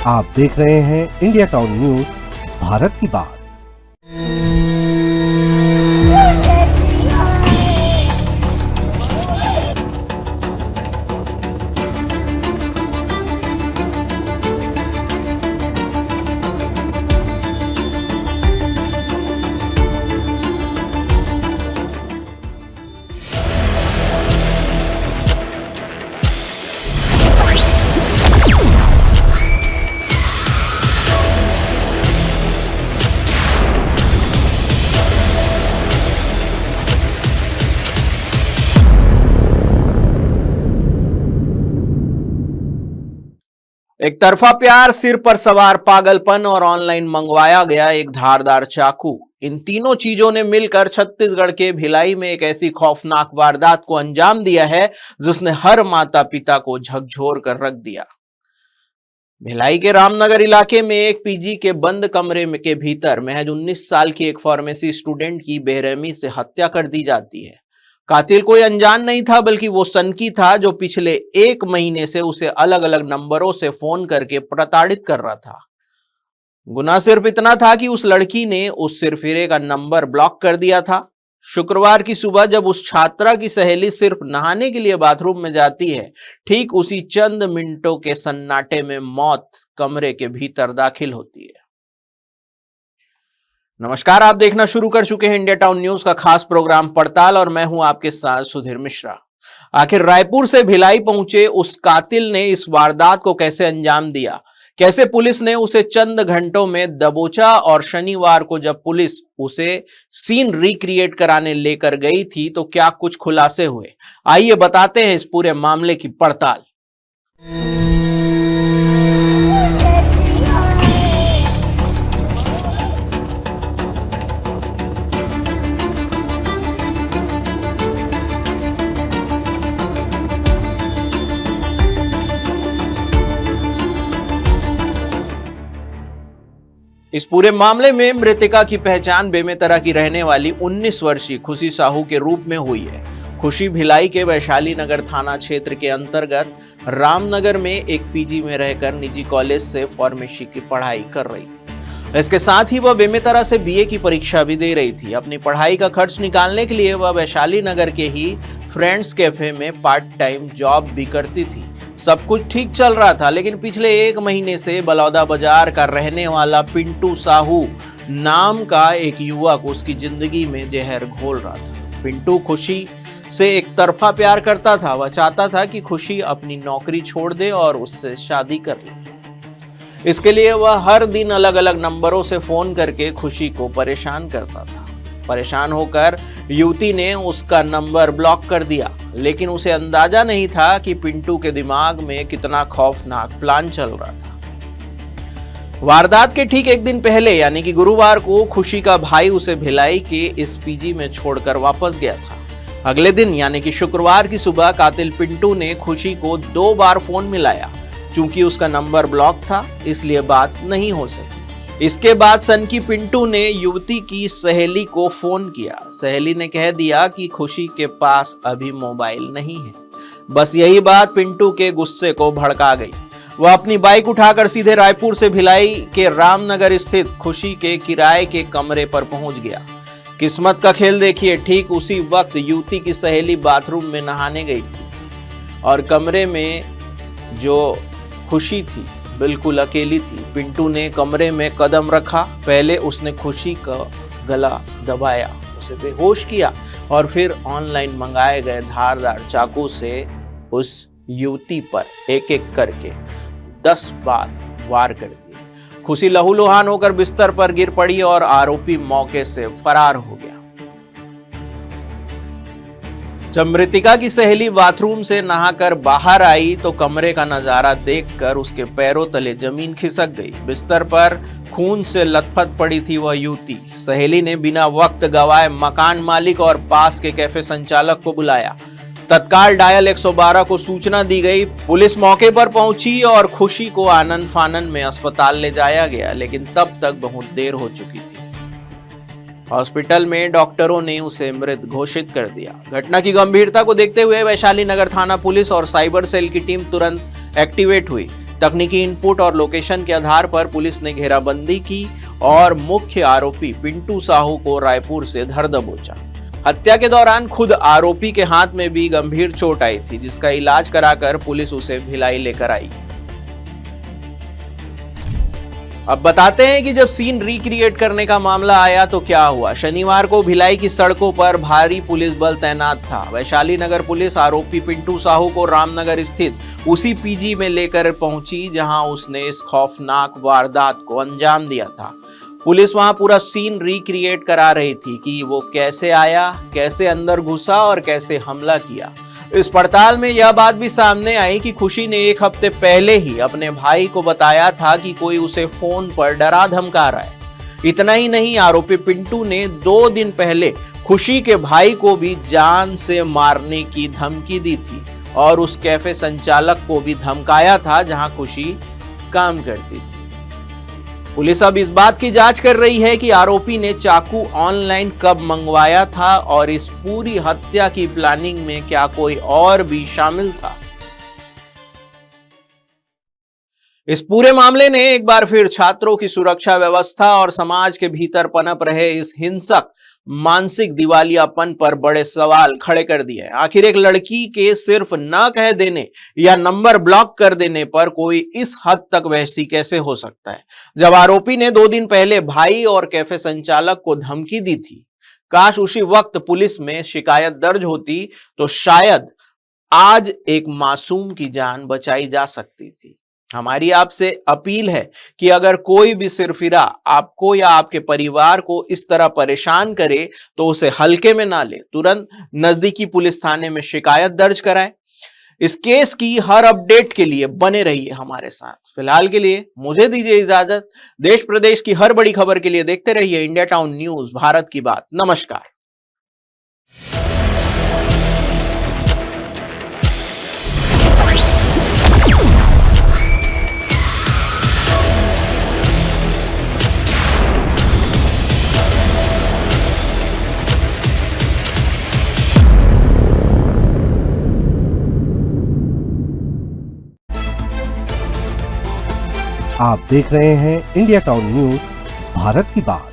आप देख रहे हैं इंडिया टाउन न्यूज, भारत की बात। एक तरफा प्यार, सिर पर सवार पागलपन और ऑनलाइन मंगवाया गया एक धारदार चाकू, इन तीनों चीजों ने मिलकर छत्तीसगढ़ के भिलाई में एक ऐसी खौफनाक वारदात को अंजाम दिया है जिसने हर माता पिता को झकझोर कर रख दिया। भिलाई के रामनगर इलाके में एक पीजी के बंद कमरे के भीतर महज 19 साल की एक फार्मेसी स्टूडेंट की बेरहमी से हत्या कर दी जाती है। कातिल कोई अनजान नहीं था, बल्कि वो सनकी था जो पिछले 1 महीने से उसे अलग अलग नंबरों से फोन करके प्रताड़ित कर रहा था। गुनाह सिर्फ इतना था कि उस लड़की ने उस सिरफिरे का नंबर ब्लॉक कर दिया था। शुक्रवार की सुबह जब उस छात्रा की सहेली सिर्फ नहाने के लिए बाथरूम में जाती है, ठीक उसी चंद मिनटों के सन्नाटे में मौत कमरे के भीतर दाखिल होती है। नमस्कार, आप देखना शुरू कर चुके हैं इंडिया टाउन न्यूज का खास प्रोग्राम पड़ताल और मैं हूं आपके साथ सुधीर मिश्रा। आखिर रायपुर से भिलाई पहुंचे उस कातिल ने इस वारदात को कैसे अंजाम दिया, कैसे पुलिस ने उसे चंद घंटों में दबोचा और शनिवार को जब पुलिस उसे सीन रिक्रिएट कराने लेकर गई थी तो क्या कुछ खुलासे हुए, आइए बताते हैं इस पूरे मामले की पड़ताल। इस पूरे मामले में मृतका की पहचान बेमेतरा की रहने वाली 19 वर्षीय खुशी साहू के रूप में हुई है। खुशी भिलाई के वैशाली नगर थाना क्षेत्र के अंतर्गत रामनगर में एक पीजी में रहकर निजी कॉलेज से फार्मेसी की पढ़ाई कर रही थी। इसके साथ ही वह बेमेतरा से बीए की परीक्षा भी दे रही थी। अपनी पढ़ाई का खर्च निकालने के लिए वह वैशाली नगर के ही फ्रेंड्स कैफे में पार्ट टाइम जॉब भी करती थी। सब कुछ ठीक चल रहा था, लेकिन पिछले 1 महीने से बलौदा बाजार का रहने वाला पिंटू साहू नाम का एक युवक उसकी जिंदगी में जहर घोल रहा था। पिंटू खुशी से एक तरफा प्यार करता था। वह चाहता था कि खुशी अपनी नौकरी छोड़ दे और उससे शादी कर ले। इसके लिए वह हर दिन अलग अलग नंबरों से फोन करके खुशी को परेशान करता था। परेशान होकर युवती ने उसका नंबर ब्लॉक कर दिया, लेकिन उसे अंदाजा नहीं था कि पिंटू के दिमाग में कितना खौफनाक प्लान चल रहा था। वारदात के ठीक 1 दिन पहले यानी कि गुरुवार को खुशी का भाई उसे भिलाई के इस पीजी में छोड़कर वापस गया था। अगले दिन यानी कि शुक्रवार की सुबह कातिल पिंटू ने खुशी को 2 बार फोन मिलाया। चूंकि उसका नंबर ब्लॉक था, इसलिए बात नहीं हो सकी। इसके बाद सनकी पिंटू ने युवती की सहेली को फोन किया। सहेली ने कह दिया कि खुशी के पास अभी मोबाइल नहीं है। बस यही बात पिंटू के गुस्से को भड़का गई। वह अपनी बाइक उठाकर सीधे रायपुर से भिलाई के रामनगर स्थित खुशी के किराए के कमरे पर पहुंच गया। किस्मत का खेल देखिए, ठीक उसी वक्त युवती की सहेली बाथरूम में नहाने गई थी और कमरे में जो खुशी थी बिल्कुल अकेली थी। पिंटू ने कमरे में कदम रखा। पहले उसने खुशी का गला दबाया, उसे बेहोश किया और फिर ऑनलाइन मंगाए गए धारदार चाकू से उस युवती पर एक एक करके 10 बार वार कर दिए। खुशी लहूलुहान होकर बिस्तर पर गिर पड़ी और आरोपी मौके से फरार हो गया। जब मृतिका की सहेली बाथरूम से नहाकर बाहर आई तो कमरे का नजारा देखकर उसके पैरों तले जमीन खिसक गई। बिस्तर पर खून से लथपथ पड़ी थी वह युवती। सहेली ने बिना वक्त गवाए मकान मालिक और पास के कैफे संचालक को बुलाया। तत्काल डायल 112 को सूचना दी गई। पुलिस मौके पर पहुंची और खुशी को आनन फानन में अस्पताल ले जाया गया, लेकिन तब तक बहुत देर हो चुकी थी। हॉस्पिटल में डॉक्टरों ने उसे मृत घोषित कर दिया। घटना की गंभीरता को देखते हुए वैशाली नगर थाना पुलिस और साइबर सेल की टीम तुरंत एक्टिवेट हुई। तकनीकी इनपुट और लोकेशन के आधार पर पुलिस ने घेराबंदी की और मुख्य आरोपी पिंटू साहू को रायपुर से धर दबोचा। हत्या के दौरान खुद आरोपी के हाथ में भी गंभीर चोट आई थी, जिसका इलाज कराकर पुलिस उसे भिलाई लेकर आई। अब बताते हैं कि जब सीन रिक्रिएट करने का मामला आया तो क्या हुआ। शनिवार को भिलाई की सड़कों पर भारी पुलिस बल तैनात था। वैशाली नगर पुलिस आरोपी पिंटू साहू को रामनगर स्थित उसी पीजी में लेकर पहुंची जहां उसने इस खौफनाक वारदात को अंजाम दिया था। पुलिस वहां पूरा सीन रिक्रिएट करा रही थी कि वो कैसे आया, कैसे अंदर घुसा और कैसे हमला किया। इस पड़ताल में यह बात भी सामने आई कि खुशी ने 1 हफ्ते पहले ही अपने भाई को बताया था कि कोई उसे फोन पर डरा धमका रहा है। इतना ही नहीं, आरोपी पिंटू ने 2 दिन पहले खुशी के भाई को भी जान से मारने की धमकी दी थी और उस कैफे संचालक को भी धमकाया था जहां खुशी काम करती थी। पुलिस अब इस बात की जांच कर रही है कि आरोपी ने चाकू ऑनलाइन कब मंगवाया था और इस पूरी हत्या की प्लानिंग में क्या कोई और भी शामिल था। इस पूरे मामले ने एक बार फिर छात्रों की सुरक्षा व्यवस्था और समाज के भीतर पनप रहे इस हिंसक मानसिक दिवालियापन पर बड़े सवाल खड़े कर दिए हैं। आखिर एक लड़की के सिर्फ न कह देने या नंबर ब्लॉक कर देने पर कोई इस हद तक वहशी कैसे हो सकता है, जब आरोपी ने 2 दिन पहले भाई और कैफे संचालक को धमकी दी थी। काश उसी वक्त पुलिस में शिकायत दर्ज होती तो शायद आज एक मासूम की जान बचाई जा सकती थी। हमारी आपसे अपील है कि अगर कोई भी सिरफिरा आपको या आपके परिवार को इस तरह परेशान करे तो उसे हल्के में ना ले, तुरंत नजदीकी पुलिस थाने में शिकायत दर्ज कराएं। इस केस की हर अपडेट के लिए बने रहिए हमारे साथ। फिलहाल के लिए मुझे दीजिए इजाजत। देश प्रदेश की हर बड़ी खबर के लिए देखते रहिए इंडिया टाउन न्यूज, भारत की बात। नमस्कार। आप देख रहे हैं इंडिया टाउन न्यूज, भारत की बात।